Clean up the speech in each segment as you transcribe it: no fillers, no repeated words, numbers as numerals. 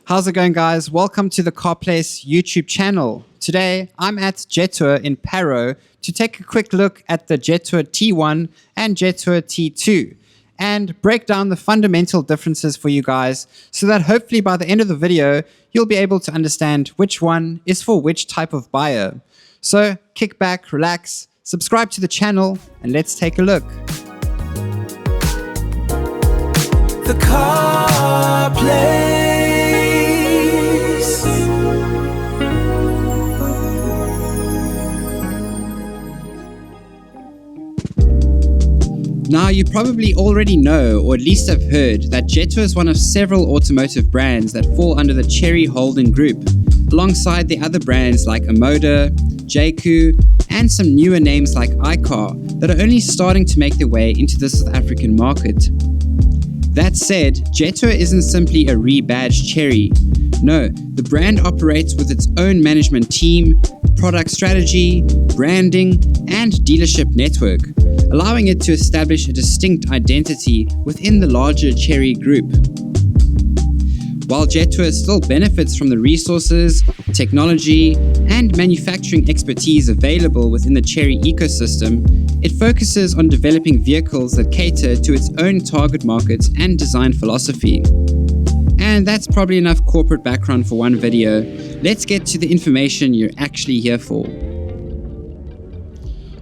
How's it going, guys? Welcome to the CarPlace YouTube channel. Today, I'm at Jetour in Paro to take a quick look at the Jetour T1 and Jetour T2 and break down the fundamental differences for you guys so that hopefully by the end of the video, you'll be able to understand which one is for which type of buyer. So kick back, relax, subscribe to the channel, and let's take a look. The CarPlace. Now, you probably already know, or at least have heard, that Jetour is one of several automotive brands that fall under the Chery Holding Group, alongside the other brands like Automotive, Jetour, and some newer names like iCar that are only starting to make their way into the South African market. That said, Jetour isn't simply a rebadged Chery. No, the brand operates with its own management team, product strategy, branding, and dealership network, allowing it to establish a distinct identity within the larger Chery group. While Jetour still benefits from the resources, technology, and manufacturing expertise available within the Chery ecosystem, it focuses on developing vehicles that cater to its own target markets and design philosophy. And that's probably enough corporate background for one video. Let's get to the information you're actually here for.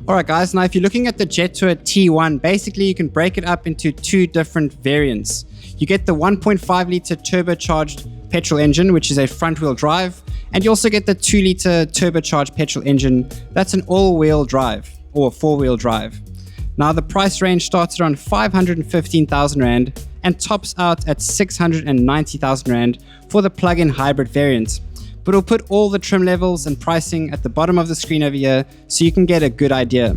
Alright guys, now if you're looking at the Jetour T1, basically you can break it up into two different variants. You get the 1.5 litre turbocharged petrol engine, which is a front wheel drive, and you also get the 2 litre turbocharged petrol engine, that's an all-wheel drive, or four-wheel drive. Now the price range starts around 515,000 Rand and tops out at 690,000 Rand for the plug-in hybrid variant. But we'll put all the trim levels and pricing at the bottom of the screen over here so you can get a good idea.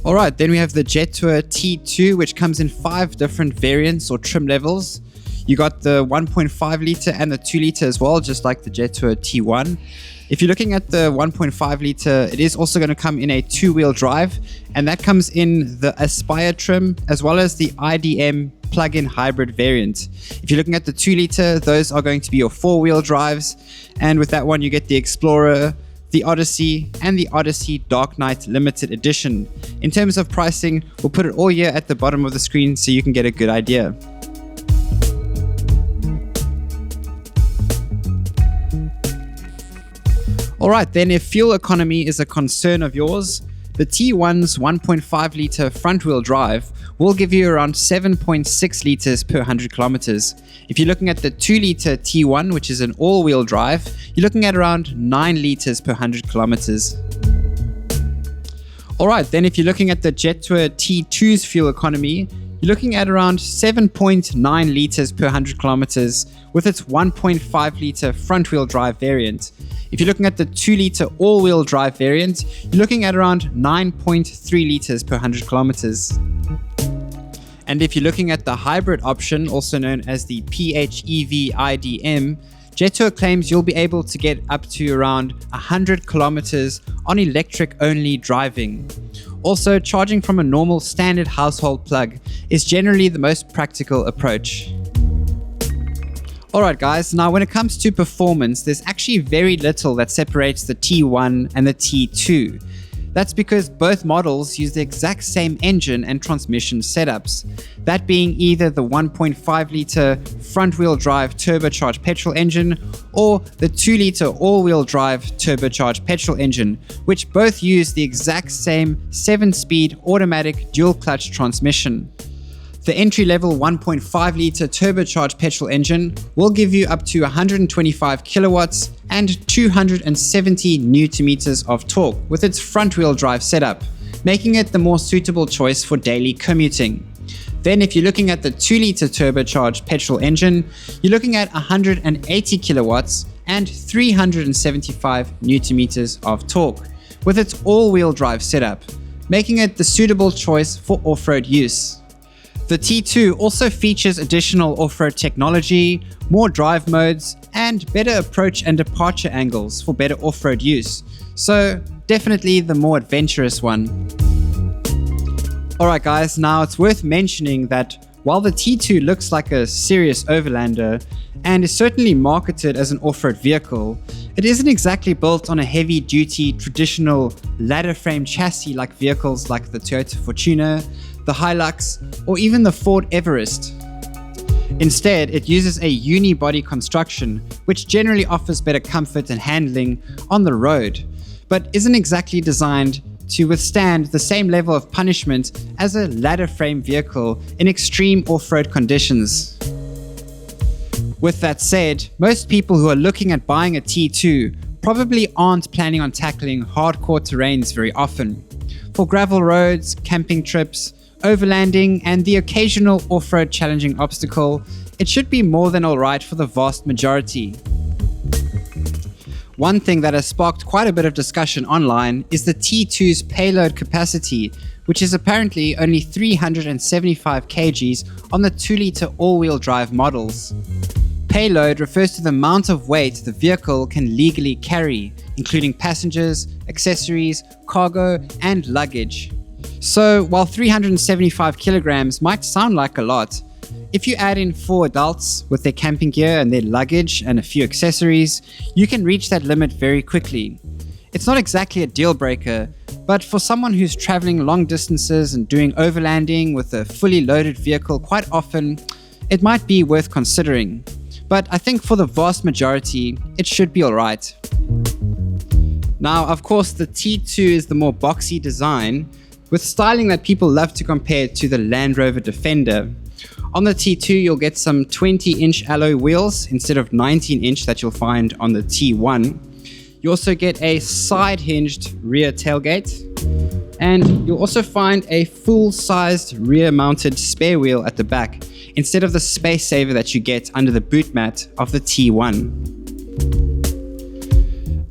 Alright, then we have the Jetour T2, which comes in 5 different variants or trim levels. You got the 1.5 litre and the 2 litre as well, just like the Jetour T1. If you're looking at the 1.5 litre, it is also going to come in a 2-wheel drive, and that comes in the Aspire trim as well as the IDM plug-in hybrid variant. If you're looking at the 2 litre, those are going to be your 4-wheel drives, and with that one you get the Explorer, the Odyssey, and the Odyssey Dark Knight Limited Edition. In terms of pricing, we'll put it all here at the bottom of the screen so you can get a good idea. Alright, then if fuel economy is a concern of yours, the T1's 1.5 litre front wheel drive will give you around 7.6 litres per 100 kilometers. If you're looking at the 2 litre T1, which is an all-wheel drive, you're looking at around 9 litres per 100 kilometers. Alright, then if you're looking at the Jetour T2's fuel economy, you're looking at around 7.9 litres per 100 kilometers with its 1.5 litre front wheel drive variant. If you're looking at the 2 litre all-wheel drive variant, you're looking at around 9.3 litres per 100 kilometers. And if you're looking at the hybrid option, also known as the PHEV IDM, Jetour claims you'll be able to get up to around 100 kilometers on electric-only driving. Also, charging from a normal standard household plug is generally the most practical approach. Alright guys, now when it comes to performance, there's actually very little that separates the T1 and the T2. That's because both models use the exact same engine and transmission setups, that being either the 1.5 litre front-wheel drive turbocharged petrol engine or the 2 litre all-wheel drive turbocharged petrol engine, which both use the exact same 7-speed automatic dual-clutch transmission. The entry-level 1.5 litre turbocharged petrol engine will give you up to 125 kilowatts and 270 Nm of torque with its front-wheel drive setup, making it the more suitable choice for daily commuting. Then if you're looking at the 2 litre turbocharged petrol engine, you're looking at 180 kilowatts and 375 Nm of torque with its all-wheel drive setup, making it the suitable choice for off-road use. The T2 also features additional off-road technology, more drive modes, and better approach and departure angles for better off-road use. So definitely the more adventurous one. Alright guys, now it's worth mentioning that while the T2 looks like a serious overlander and is certainly marketed as an off-road vehicle, it isn't exactly built on a heavy-duty traditional ladder frame chassis like vehicles like the Toyota Fortuner, the Hilux, or even the Ford Everest. Instead, it uses a unibody construction, which generally offers better comfort and handling on the road, but isn't exactly designed to withstand the same level of punishment as a ladder frame vehicle in extreme off-road conditions. With that said, most people who are looking at buying a T2 probably aren't planning on tackling hardcore terrains very often. For gravel roads, camping trips, overlanding, and the occasional off-road challenging obstacle, it should be more than alright for the vast majority. One thing that has sparked quite a bit of discussion online is the T2's payload capacity, which is apparently only 375 kgs on the 2-litre all-wheel drive models. Payload refers to the amount of weight the vehicle can legally carry, including passengers, accessories, cargo, and luggage. So, while 375 kilograms might sound like a lot, if you add in 4 adults with their camping gear and their luggage and a few accessories, you can reach that limit very quickly. It's not exactly a deal breaker, but for someone who's traveling long distances and doing overlanding with a fully loaded vehicle quite often, it might be worth considering. But I think for the vast majority, it should be alright. Now, of course, the T2 is the more boxy design, with styling that people love to compare to the Land Rover Defender. On the T2, you'll get some 20-inch alloy wheels instead of 19-inch that you'll find on the T1. You also get a side-hinged rear tailgate, and you'll also find a full-sized rear-mounted spare wheel at the back instead of the space saver that you get under the boot mat of the T1.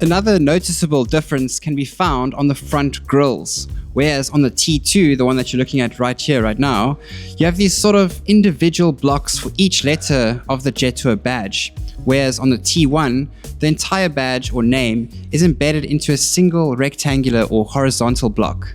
Another noticeable difference can be found on the front grills. Whereas on the T2, the one that you're looking at right here, right now, you have these sort of individual blocks for each letter of the Jetour badge. Whereas on the T1, the entire badge or name is embedded into a single rectangular or horizontal block.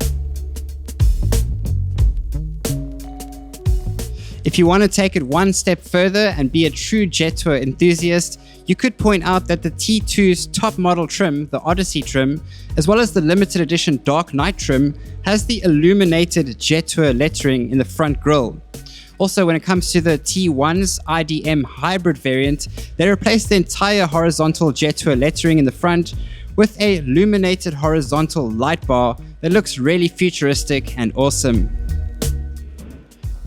If you want to take it one step further and be a true Jetour enthusiast, you could point out that the T2's top model trim, the Odyssey trim, as well as the limited edition Dark Knight trim, has the illuminated Jetour lettering in the front grille. Also, when it comes to the T1's IDM hybrid variant, they replaced the entire horizontal Jetour lettering in the front with a illuminated horizontal light bar that looks really futuristic and awesome.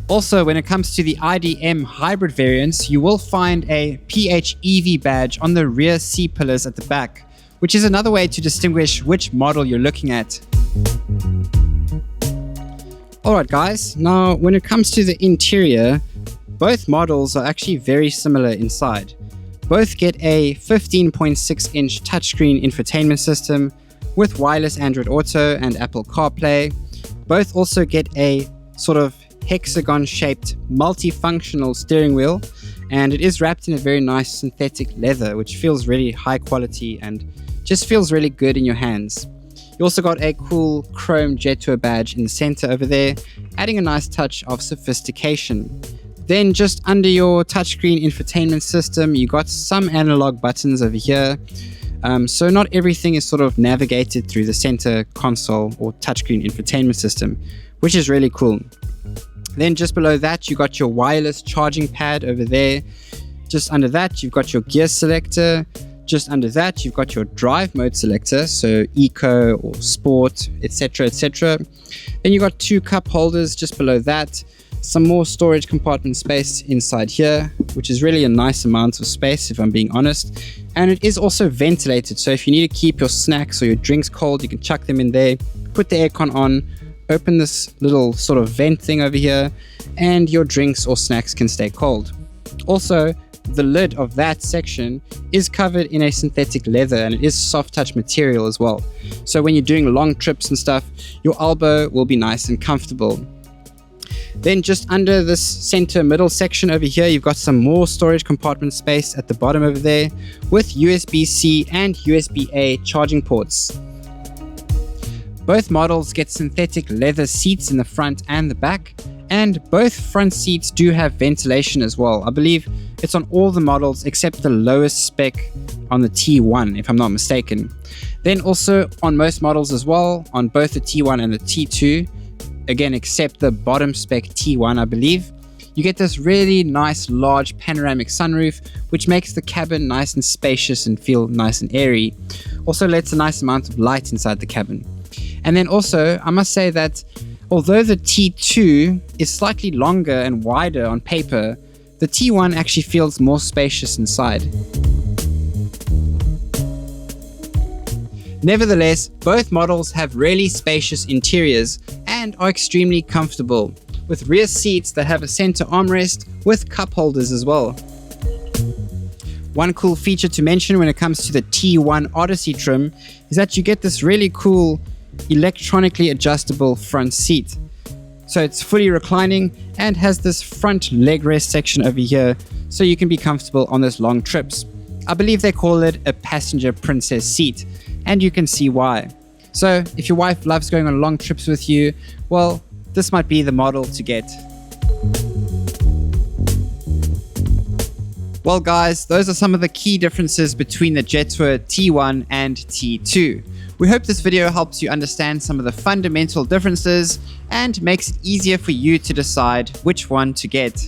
Also, when it comes to the IDM hybrid variants, you will find a PHEV badge on the rear C-pillars at the back, which is another way to distinguish which model you're looking at. Alright guys, now when it comes to the interior, both models are actually very similar inside. Both get a 15.6-inch touchscreen infotainment system with wireless Android Auto and Apple CarPlay. Both also get a sort of hexagon-shaped multifunctional steering wheel, and it is wrapped in a very nice synthetic leather, which feels really high quality and just feels really good in your hands. You also got a cool chrome Jetour badge in the center over there, adding a nice touch of sophistication. Then just under your touchscreen infotainment system, you got some analog buttons over here. So not everything is sort of navigated through the center console or touchscreen infotainment system, which is really cool. Then just below that, you got your wireless charging pad over there. Just under that, you've got your gear selector. Just under that, you've got your drive mode selector, so eco or sport, etc, etc. Then you've got 2 cup holders just below that. Some more storage compartment space inside here, which is really a nice amount of space if I'm being honest. And it is also ventilated, so if you need to keep your snacks or your drinks cold, you can chuck them in there, put the aircon on, open this little sort of vent thing over here, and your drinks or snacks can stay cold. Also, the lid of that section is covered in a synthetic leather, and it is soft touch material as well. So when you're doing long trips and stuff, your elbow will be nice and comfortable. Then just under this center middle section over here, you've got some more storage compartment space at the bottom over there with USB-C and USB-A charging ports. Both models get synthetic leather seats in the front and the back, and both front seats do have ventilation as well. I believe it's on all the models except the lowest spec on the T1, if I'm not mistaken. Then also on most models as well, on both the T1 and the T2, again except the bottom spec T1 I believe, you get this really nice large panoramic sunroof, which makes the cabin nice and spacious and feel nice and airy. Also lets a nice amount of light inside the cabin. And then also, I must say that although the T2 is slightly longer and wider on paper, the T1 actually feels more spacious inside. Nevertheless, both models have really spacious interiors and are extremely comfortable, with rear seats that have a center armrest with cup holders as well. One cool feature to mention when it comes to the T1 Odyssey trim is that you get this really cool electronically adjustable front seat. So it's fully reclining and has this front leg rest section over here, so you can be comfortable on those long trips. I believe they call it a passenger princess seat, and you can see why. So if your wife loves going on long trips with you, well, this might be the model to get. Well guys, those are some of the key differences between the Jetour T1 and T2. We hope this video helps you understand some of the fundamental differences and makes it easier for you to decide which one to get.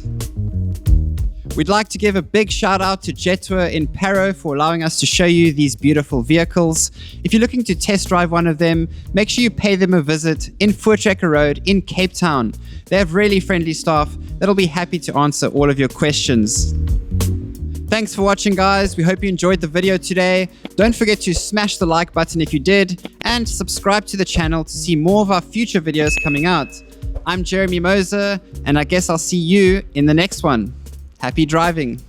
We'd like to give a big shout out to Jetour in Paro for allowing us to show you these beautiful vehicles. If you're looking to test drive one of them, make sure you pay them a visit in Voortrekker Road in Cape Town. They have really friendly staff that'll be happy to answer all of your questions. Thanks for watching guys, we hope you enjoyed the video today. Don't forget to smash the like button if you did, and subscribe to the channel to see more of our future videos coming out. I'm Jeremy Moser, and I guess I'll see you in the next one. Happy driving!